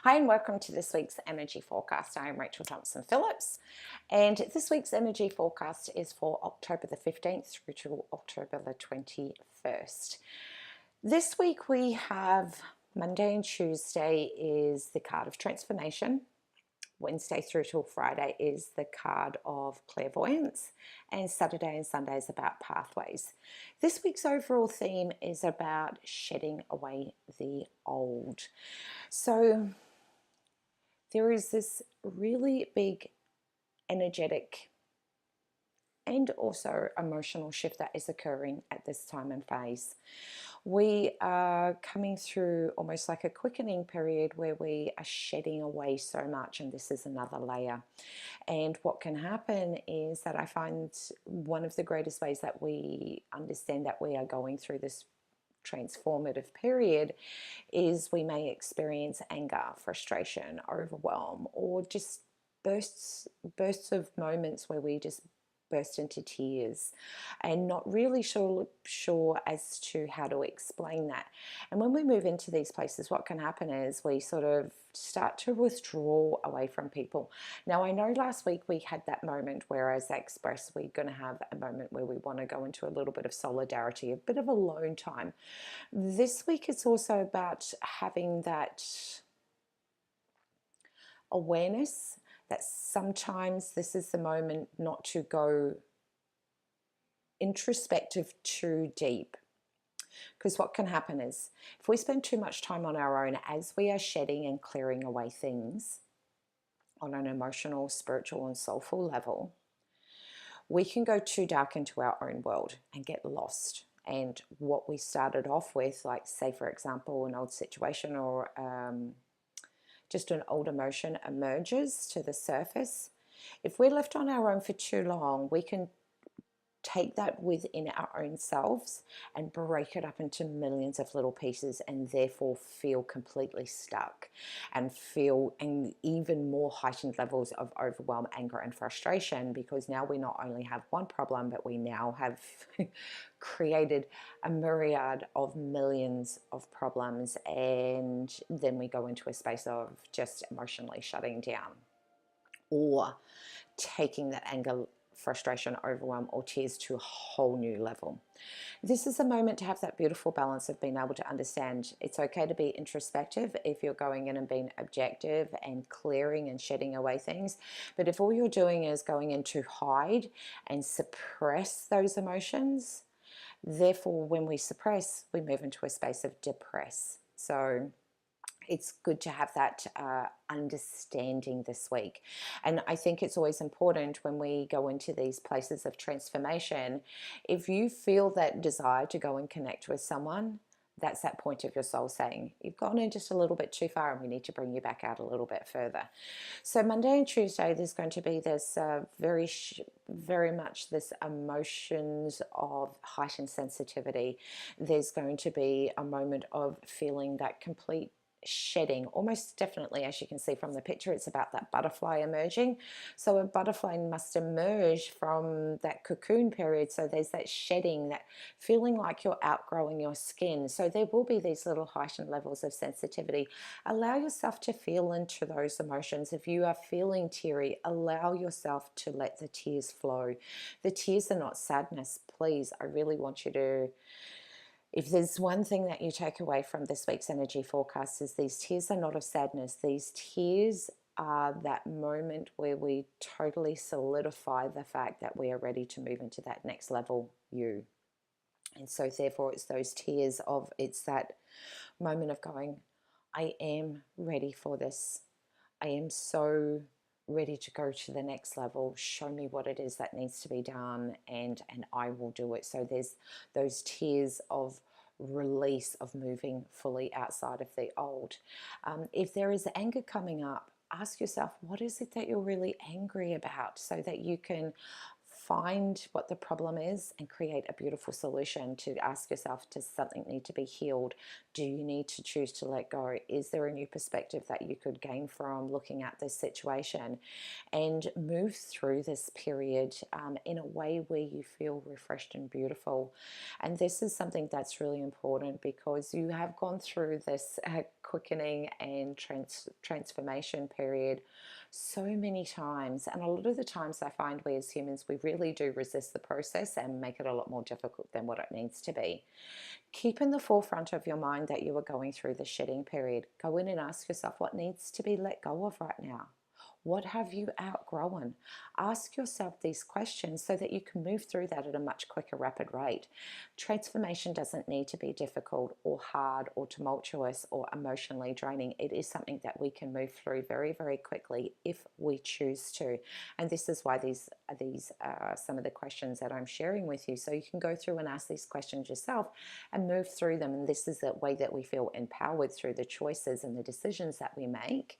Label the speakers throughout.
Speaker 1: Hi and welcome to this week's energy forecast. I am Rachel Thompson Phillips, and this week's energy forecast is for October the 15th through to October the 21st. This week we have Monday and Tuesday is the card of transformation. Wednesday through till Friday is the card of clairvoyance, and Saturday and Sunday is about pathways. This week's overall theme is about shedding away the old. So there is this really big energetic and also emotional shift that is occurring at this time and phase. We are coming through almost like a quickening period where we are shedding away so much, and this is another layer. And what can happen is that I find one of the greatest ways that we understand that we are going through this transformative period is we may experience anger, frustration, overwhelm, or just bursts of moments where we just burst into tears and not really sure as to how to explain that. And when we move into these places, what can happen is we sort of start to withdraw away from people. Now, I know last week we had that moment where, as I expressed, we're going to have a moment where we want to go into a little bit of solidarity, a bit of alone time. This week it's also about having that awareness that sometimes this is the moment not to go introspective too deep. Because what can happen is if we spend too much time on our own as we are shedding and clearing away things on an emotional, spiritual, and soulful level, we can go too dark into our own world and get lost. And what we started off with, like say for example, an old situation or just an old emotion emerges to the surface. If we're left on our own for too long, we can take that within our own selves and break it up into millions of little pieces, and therefore feel completely stuck and feel even more heightened levels of overwhelm, anger, and frustration, because now we not only have one problem, but we now have created a myriad of millions of problems, and then we go into a space of just emotionally shutting down or taking that anger, frustration, overwhelm, or tears to a whole new level. This is a moment to have that beautiful balance of being able to understand it's okay to be introspective if you're going in and being objective and clearing and shedding away things. But if all you're doing is going in to hide and suppress those emotions, therefore when we suppress, we move into a space of depress. So it's good to have that understanding this week. And I think it's always important when we go into these places of transformation, if you feel that desire to go and connect with someone, that's that point of your soul saying, you've gone in just a little bit too far and we need to bring you back out a little bit further. So Monday and Tuesday, there's going to be this very much this emotions of heightened sensitivity. There's going to be a moment of feeling that complete shedding, almost definitely, as you can see from the picture, it's about that butterfly emerging. So a butterfly must emerge from that cocoon period. So there's that shedding, that feeling like you're outgrowing your skin. So there will be these little heightened levels of sensitivity. Allow yourself to feel into those emotions. If you are feeling teary, allow yourself to let the tears flow. The tears are not sadness. Please, I really want you to, if there's one thing that you take away from this week's energy forecast, is these tears are not of sadness. These tears are that moment where we totally solidify the fact that we are ready to move into that next level you. And so therefore it's those tears of, it's that moment of going, I am ready for this. I am so ready to go to the next level. Show me what it is that needs to be done, and I will do it. So there's those tears of release, of moving fully outside of the old. If there is anger coming up, ask yourself, what is it that you're really angry about, so that you can find what the problem is and create a beautiful solution. To ask yourself, does something need to be healed? Do you need to choose to let go? Is there a new perspective that you could gain from looking at this situation? And move through this period in a way where you feel refreshed and beautiful. And this is something that's really important, because you have gone through this quickening and transformation period so many times. And a lot of the times I find we as humans, we really do resist the process and make it a lot more difficult than what it needs to be. Keep in the forefront of your mind that you are going through the shedding period. Go in and ask yourself, what needs to be let go of right now? What have you outgrown? Ask yourself these questions so that you can move through that at a much quicker, rapid rate. Transformation doesn't need to be difficult or hard or tumultuous or emotionally draining. It is something that we can move through very, very quickly if we choose to. And this is why these are some of the questions that I'm sharing with you. So you can go through and ask these questions yourself and move through them. And this is the way that we feel empowered through the choices and the decisions that we make.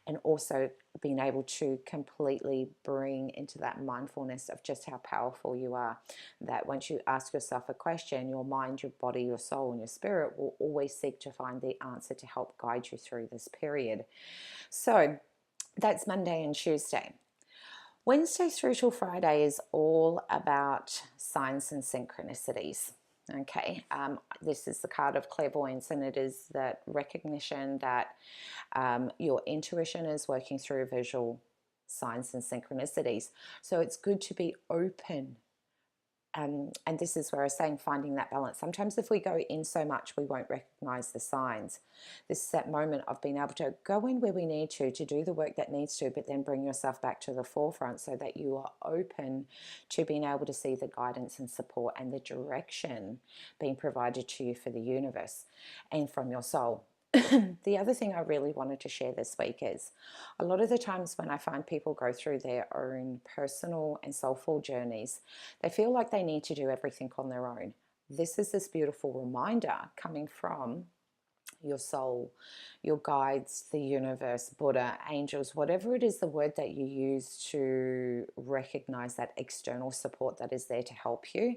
Speaker 1: And also being able to completely bring into that mindfulness of just how powerful you are. That once you ask yourself a question, your mind, your body, your soul, and your spirit will always seek to find the answer to help guide you through this period. So that's Monday and Tuesday. Wednesday through till Friday is all about signs and synchronicities. Okay, this is the card of clairvoyance, and it is that recognition that your intuition is working through visual signs and synchronicities. So it's good to be open. And this is where I was saying finding that balance. Sometimes if we go in so much, we won't recognize the signs. This is that moment of being able to go in where we need to do the work that needs to, but then bring yourself back to the forefront so that you are open to being able to see the guidance and support and the direction being provided to you for the universe and from your soul. The other thing I really wanted to share this week is a lot of the times when I find people go through their own personal and soulful journeys, they feel like they need to do everything on their own. This is this beautiful reminder coming from your soul, your guides, the universe, Buddha, angels, whatever it is, the word that you use to recognize that external support that is there to help you.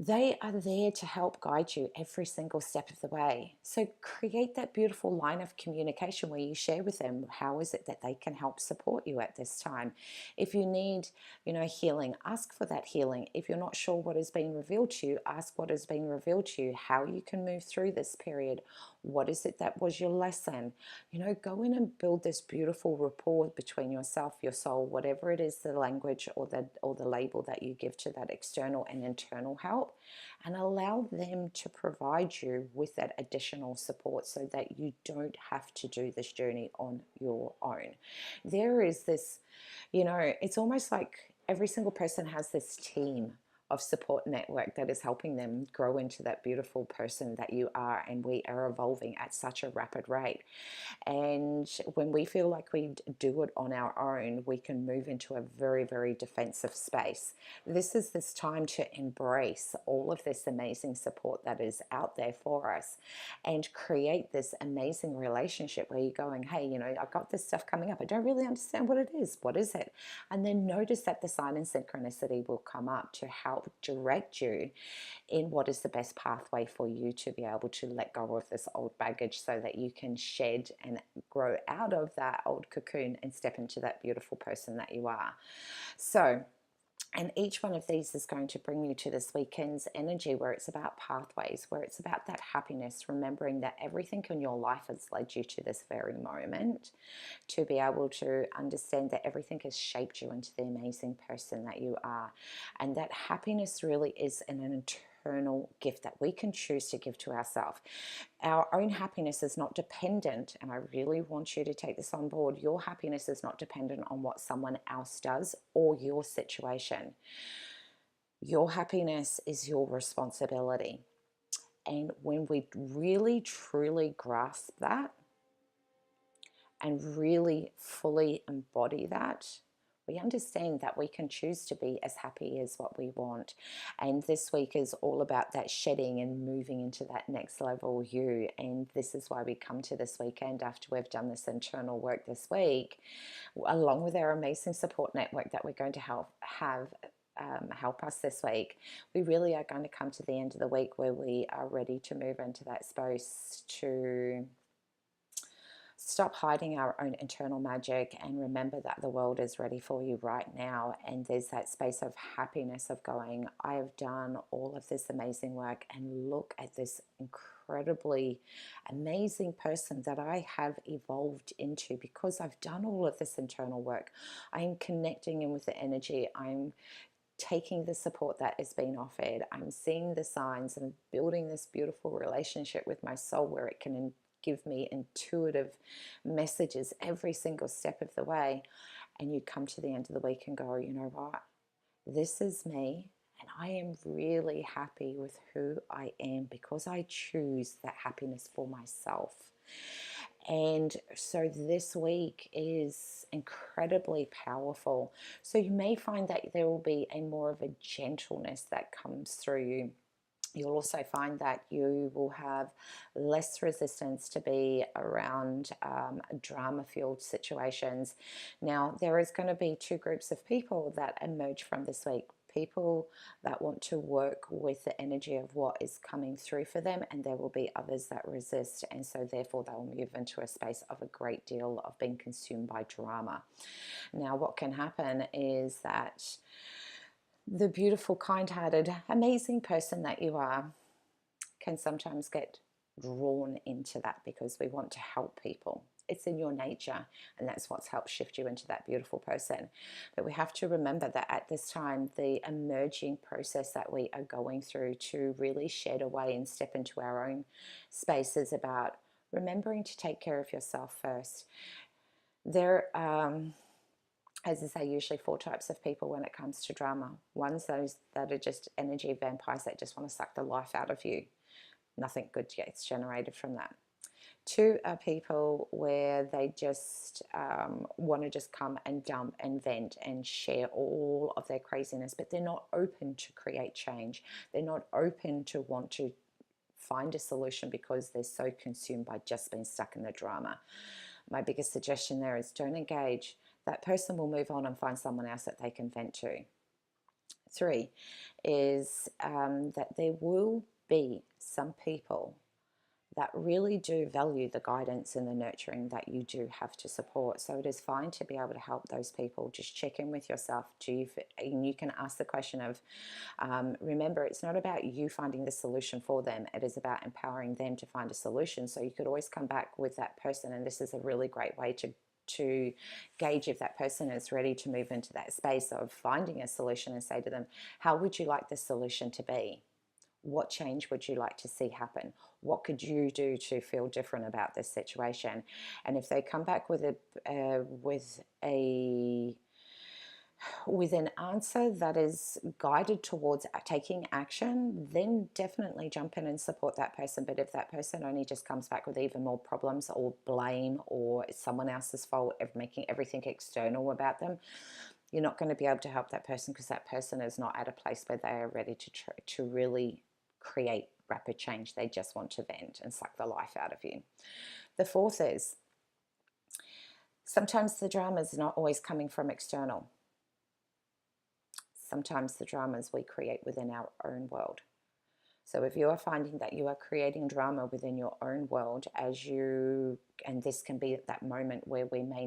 Speaker 1: They are there to help guide you every single step of the way. So create that beautiful line of communication where you share with them how is it that they can help support you at this time. If you need, healing, ask for that healing. If you're not sure what is being revealed to you, ask what is being revealed to you, how you can move through this period. What is it that was your lesson? Go in and build this beautiful rapport between yourself, your soul, whatever it is, the language or the label that you give to that external and internal help, and allow them to provide you with that additional support so that you don't have to do this journey on your own. There is this, it's almost like every single person has this team of support network that is helping them grow into that beautiful person that you are, and we are evolving at such a rapid rate. And when we feel like we do it on our own, we can move into a very, very defensive space. This is this time to embrace all of this amazing support that is out there for us and create this amazing relationship where you're going, hey, I've got this stuff coming up. I don't really understand what it is. What is it? And then notice that the sign and synchronicity will come up to help direct you in what is the best pathway for you to be able to let go of this old baggage so that you can shed and grow out of that old cocoon and step into that beautiful person that you are. So, and each one of these is going to bring you to this weekend's energy where it's about pathways, where it's about that happiness, remembering that everything in your life has led you to this very moment, to be able to understand that everything has shaped you into the amazing person that you are. And that happiness really is an eternal gift that we can choose to give to ourselves. Our own happiness is not dependent, and I really want you to take this on board. Your happiness is not dependent on what someone else does or your situation. Your happiness is your responsibility. And when we really truly grasp that and really fully embody that, We understand that we can choose to be as happy as what we want. And this week is all about that shedding and moving into that next level you. And this is why we come to this weekend after we've done this internal work this week, along with our amazing support network that we're going to help us this week. We really are going to come to the end of the week where we are ready to move into that space to stop hiding our own internal magic and remember that the world is ready for you right now. And there's that space of happiness of going, I have done all of this amazing work and look at this incredibly amazing person that I have evolved into because I've done all of this internal work. I am connecting in with the energy. I'm taking the support that is being offered. I'm seeing the signs and building this beautiful relationship with my soul where it can give me intuitive messages every single step of the way. And you come to the end of the week and go, you know what? This is me. And I am really happy with who I am because I choose that happiness for myself. And so this week is incredibly powerful. So you may find that there will be a more of a gentleness that comes through you. You'll also find that you will have less resistance to be around drama-filled situations. Now, there is going to be two groups of people that emerge from this week. People that want to work with the energy of what is coming through for them, and there will be others that resist, and so therefore they'll move into a space of a great deal of being consumed by drama. Now, what can happen is that the beautiful, kind-hearted, amazing person that you are can sometimes get drawn into that because we want to help people. It's in your nature, and that's what's helped shift you into that beautiful person. But we have to remember that at this time, the emerging process that we are going through to really shed away and step into our own space is about remembering to take care of yourself first. There as I say, usually four types of people when it comes to drama. One's those that are just energy vampires that just want to suck the life out of you. Nothing good gets generated from that. Two are people where they just want to just come and dump and vent and share all of their craziness, but they're not open to create change. They're not open to want to find a solution because they're so consumed by just being stuck in the drama. My biggest suggestion there is don't engage. That person will move on and find someone else that they can vent to. Three is that there will be some people that really do value the guidance and the nurturing that you do have to support. So it is fine to be able to help those people. Just check in with yourself. And you can ask the question of, remember, it's not about you finding the solution for them. It is about empowering them to find a solution. So you could always come back with that person, and this is a really great way to gauge if that person is ready to move into that space of finding a solution and say to them, how would you like this solution to be? What change would you like to see happen? What could you do to feel different about this situation? And if they come back with an answer that is guided towards taking action, then definitely jump in and support that person. But if that person only just comes back with even more problems or blame or it's someone else's fault of making everything external about them, you're not going to be able to help that person because that person is not at a place where they are ready to really create rapid change. They just want to vent and suck the life out of you. The fourth is sometimes the drama is not always coming from external. Sometimes the dramas we create within our own world. So if you are finding that you are creating drama within your own world and this can be at that moment where we may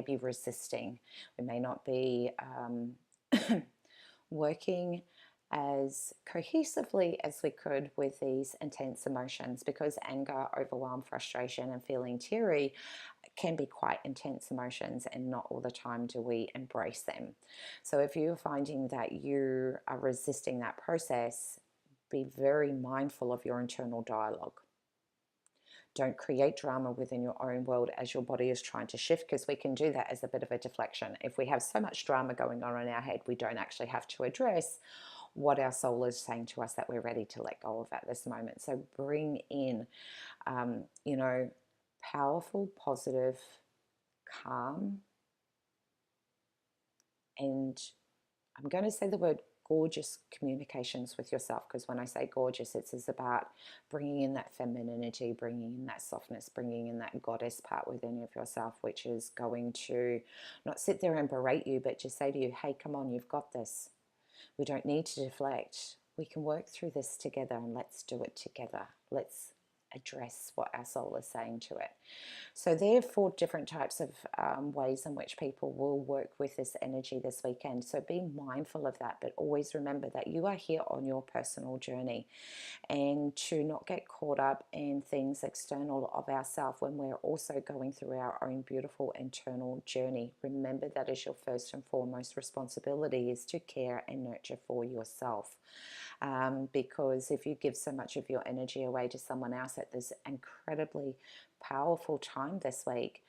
Speaker 1: be resisting, we may not be working as cohesively as we could with these intense emotions, because anger, overwhelm, frustration, and feeling teary can be quite intense emotions, and not all the time do we embrace them. So if you're finding that you are resisting that process, be very mindful of your internal dialogue. Don't create drama within your own world as your body is trying to shift, because we can do that as a bit of a deflection. If we have so much drama going on in our head, we don't actually have to address what our soul is saying to us that we're ready to let go of at this moment. So bring in, powerful, positive, calm, And I'm going to say the word gorgeous communications with yourself, because when I say gorgeous, it's about bringing in that femininity, bringing in that softness, bringing in that goddess part within of yourself, which is going to not sit there and berate you, but just say to you, hey, come on, you've got this. We don't need to deflect. We can work through this together, and let's do it together. Let's address what our soul is saying to it. So there are 4 different types of ways in which people will work with this energy this weekend. So be mindful of that, but always remember that you are here on your personal journey, and to not get caught up in things external of ourselves when we're also going through our own beautiful internal journey. Remember that is your first and foremost responsibility, is to care and nurture for yourself. Because if you give so much of your energy away to someone else at this incredibly powerful time this week,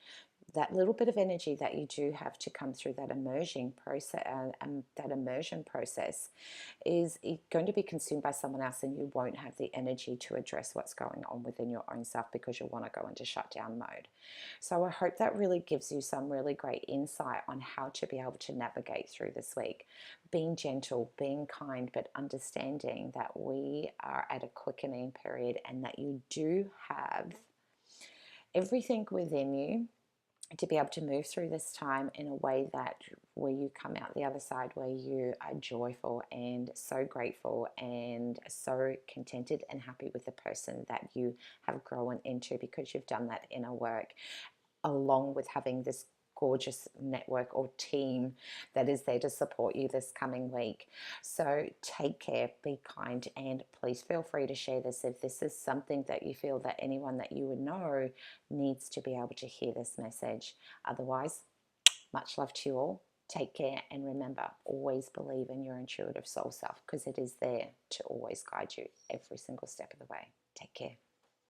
Speaker 1: that little bit of energy that you do have to come through that immersion process is going to be consumed by someone else, and you won't have the energy to address what's going on within your own self because you want to go into shutdown mode. So I hope that really gives you some really great insight on how to be able to navigate through this week. Being gentle, being kind, but understanding that we are at a quickening period, and that you do have everything within you to be able to move through this time in a way that where you come out the other side where you are joyful and so grateful and so contented and happy with the person that you have grown into, because you've done that inner work, along with having this gorgeous network or team that is there to support you this coming week. So take care, be kind, and please feel free to share this if this is something that you feel that anyone that you would know needs to be able to hear this message. Otherwise, much love to you all. Take care, and remember, always believe in your intuitive soul self, because it is there to always guide you every single step of the way. Take care.